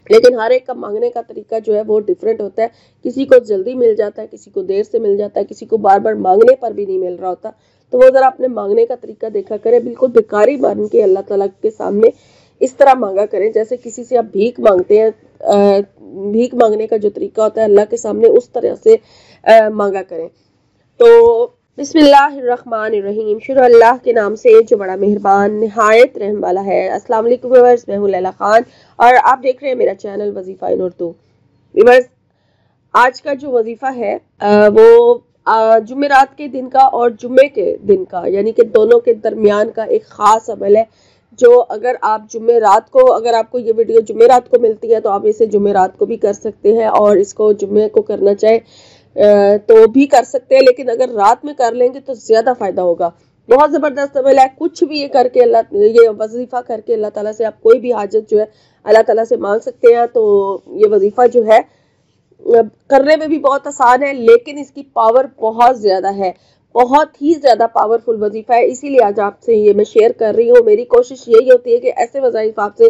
لیکن ہر ایک کا مانگنے کا طریقہ جو ہے وہ ڈیفرنٹ ہوتا ہے. کسی کو جلدی مل جاتا ہے, کسی کو دیر سے مل جاتا ہے, کسی کو بار بار مانگنے پر بھی نہیں مل رہا ہوتا. تو وہ ذرا اپنے مانگنے کا طریقہ دیکھا کرے, بالکل بھکاری بن کے اللہ تعالیٰ کے سامنے اس طرح مانگا کریں جیسے کسی سے آپ بھیک مانگتے ہیں. بھیک مانگنے کا جو طریقہ ہوتا ہے اللہ کے سامنے اس طرح سے مانگا کریں. تو بسم اللہ الرحمن الرحیم. شروع اللہ کے نام سے جو بڑا مہربان نہایت رحم والا ہے. السلام علیکم ویورز, میں ہوں لیلا خان اور آپ دیکھ رہے ہیں میرا چینل وظیفہ ان اردو. ویورز, آج کا جو وظیفہ ہے وہ جمعرات کے دن کا اور جمعے کے دن کا, یعنی کہ دونوں کے درمیان کا ایک خاص عمل ہے جو اگر آپ جمعرات کو, اگر آپ کو یہ ویڈیو جمعرات کو ملتی ہے تو آپ اسے جمعرات کو بھی کر سکتے ہیں اور اس کو جمعے کو کرنا چاہے تو بھی کر سکتے ہیں, لیکن اگر رات میں کر لیں گے تو زیادہ فائدہ ہوگا. بہت زبردست عمل ہے. کچھ بھی یہ کر کے یہ وظیفہ کر کے اللہ تعالیٰ سے آپ کوئی بھی حاجت جو ہے اللہ تعالیٰ سے مانگ سکتے ہیں. تو یہ وظیفہ جو ہے کرنے میں بھی بہت آسان ہے, لیکن اس کی پاور بہت زیادہ ہے, بہت ہی زیادہ پاورفل وظیفہ ہے. اسی لیے آج آپ سے یہ میں شیئر کر رہی ہوں. میری کوشش یہی ہوتی ہے کہ ایسے وظائف آپ سے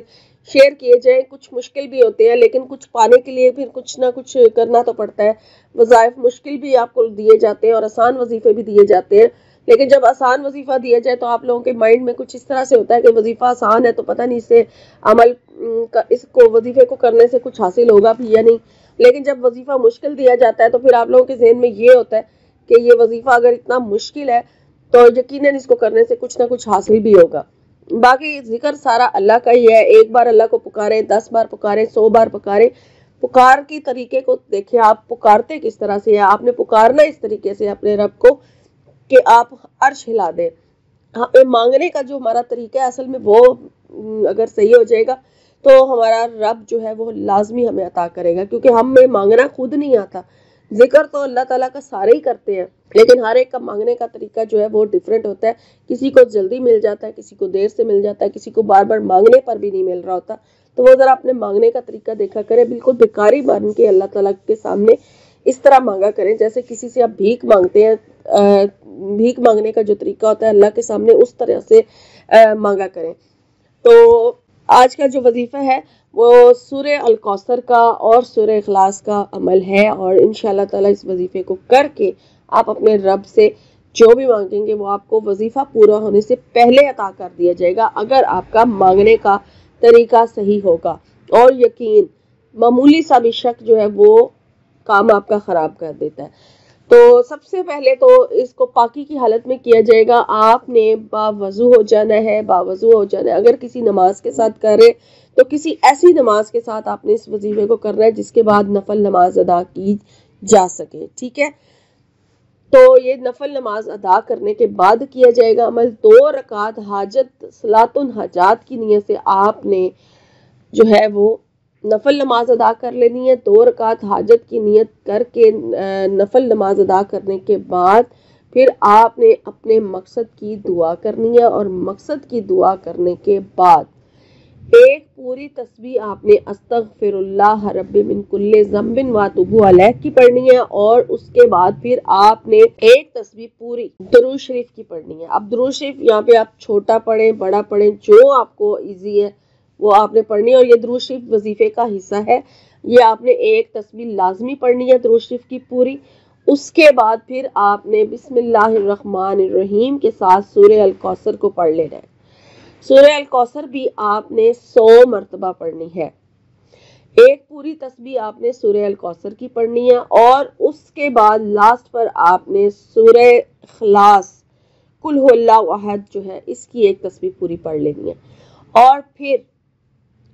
شیئر کیے جائیں. کچھ مشکل بھی ہوتے ہیں, لیکن کچھ پانے کے لیے پھر کچھ نہ کچھ کرنا تو پڑتا ہے. وظائف مشکل بھی آپ کو دیے جاتے ہیں اور آسان وظیفے بھی دیے جاتے ہیں, لیکن جب آسان وظیفہ دیا جائے تو آپ لوگوں کے مائنڈ میں کچھ اس طرح سے ہوتا ہے کہ وظیفہ آسان ہے تو پتہ نہیں اس سے عمل اس کو وظیفے کو کرنے سے کچھ حاصل ہوگا بھی یا نہیں. لیکن جب وظیفہ مشکل دیا جاتا ہے تو پھر آپ لوگوں کے ذہن میں یہ ہوتا ہے کہ یہ وظیفہ اگر اتنا مشکل ہے تو یقیناً اس کو کرنے سے کچھ نہ کچھ حاصل بھی ہوگا. باقی ذکر سارا اللہ کا ہی ہے. ایک بار اللہ کو پکاریں, 10 بار پکاریں, 100 بار پکاریں. پکار کی طریقے کو دیکھیں, آپ پکارتے کس طرح سے ہیں. آپ نے پکارنا اس طریقے سے اپنے رب کو کہ آپ عرش ہلا دیں. مانگنے کا جو ہمارا طریقہ ہے اصل میں وہ اگر صحیح ہو جائے گا تو ہمارا رب جو ہے وہ لازمی ہمیں عطا کرے گا, کیونکہ ہمیں مانگنا خود نہیں آتا. ذکر تو اللہ تعالیٰ کا سارے ہی کرتے ہیں, لیکن ہر ایک کا مانگنے کا طریقہ جو ہے وہ ڈیفرنٹ ہوتا ہے. کسی کو جلدی مل جاتا ہے, کسی کو دیر سے مل جاتا ہے, کسی کو بار بار مانگنے پر بھی نہیں مل رہا ہوتا. تو وہ ذرا اپنے مانگنے کا طریقہ دیکھا کرے, بالکل بھکاری بن کے اللہ تعالیٰ کے سامنے اس طرح مانگا کریں جیسے کسی سے آپ بھیک مانگتے ہیں. بھیک مانگنے کا جو طریقہ ہوتا ہے اللہ کے سامنے اس طرح سے مانگا کریں. تو آج کا جو وظیفہ ہے وہ سورہ الکوثر کا اور سورہ اخلاص کا عمل ہے, اور انشاءاللہ تعالیٰ اس وظیفے کو کر کے آپ اپنے رب سے جو بھی مانگیں گے وہ آپ کو وظیفہ پورا ہونے سے پہلے عطا کر دیا جائے گا, اگر آپ کا مانگنے کا طریقہ صحیح ہوگا. اور یقین, معمولی سا بھی شک جو ہے وہ کام آپ کا خراب کر دیتا ہے. تو سب سے پہلے تو اس کو پاکی کی حالت میں کیا جائے گا. آپ نے باوضو ہو جانا ہے, باوضو ہو جانا ہے. اگر کسی نماز کے ساتھ کر رہے تو کسی ایسی نماز کے ساتھ آپ نے اس وظیفے کو کرنا ہے جس کے بعد نفل نماز ادا کی جا سکے. ٹھیک ہے, تو یہ نفل نماز ادا کرنے کے بعد کیا جائے گا عمل. 2 رکعت حاجت صلاۃ الحاجات کی نیت سے آپ نے جو ہے وہ نفل نماز ادا کر لینی ہے. 2 رکعت حاجت کی نیت کر کے نفل نماز ادا کرنے کے بعد پھر آپ نے اپنے مقصد کی دعا کرنی ہے, اور مقصد کی دعا کرنے کے بعد ایک پوری تسبیح آپ نے استغفر اللہ رب من کل ذنب واتوب علیہ کی پڑھنی ہے, اور اس کے بعد پھر آپ نے ایک تسبیح پوری درود شریف کی پڑھنی ہے. اب درود شریف یہاں پہ آپ چھوٹا پڑھیں, بڑا پڑھیں, جو آپ کو ایزی ہے وہ آپ نے پڑھنی ہے. اور یہ درود شریف وظیفے کا حصہ ہے. یہ آپ نے ایک تسبیح لازمی پڑھنی ہے درود شریف کی پوری. اس کے بعد پھر آپ نے بسم اللہ الرحمن الرحیم کے ساتھ سورہ الکوثر کو پڑھ لینا ہے. سورہ الکوثر بھی آپ نے 100 مرتبہ پڑھنی ہے. ایک پوری تسبیح آپ نے سورہ الکوثر کی پڑھنی ہے, اور اس کے بعد لاسٹ پر آپ نے سورہ اخلاص قل هو اللہ احد جو ہے اس کی ایک تسبیح پوری پڑھ لینی ہے. اور پھر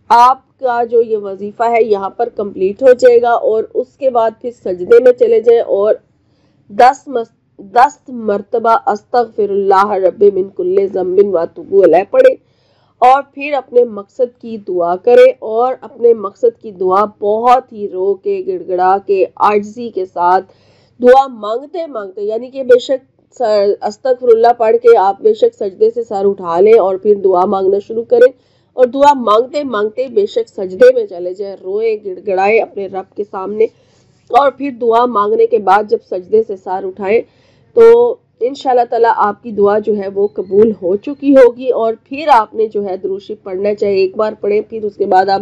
آپ کا جو یہ وظیفہ ہے یہاں پر کمپلیٹ ہو جائے گا, اور اس کے بعد پھر سجدے میں چلے جائیں اور 10 مرتبہ استغفر اللہ رب من کل ذنب واتوب علیہ پڑھیں, اور پھر اپنے مقصد کی دعا کریں. اور اپنے مقصد کی دعا بہت ہی رو کے, گڑگڑا کے, عاجزی کے ساتھ دعا مانگتے مانگتے, یعنی کہ بے شک استغفر اللہ پڑھ کے آپ بے شک سجدے سے سر اٹھا لیں اور پھر دعا مانگنا شروع کریں, اور دعا مانگتے مانگتے بے شک سجدے میں چلے جائیں, روئے گڑگڑائے اپنے رب کے سامنے, اور پھر دعا مانگنے کے بعد جب سجدے سے سر اٹھائیں تو انشاءاللہ تعالیٰ آپ کی دعا جو ہے وہ قبول ہو چکی ہوگی. اور پھر آپ نے جو ہے درود شریف پڑھنا چاہے ایک بار پڑھیں, پھر اس کے بعد آپ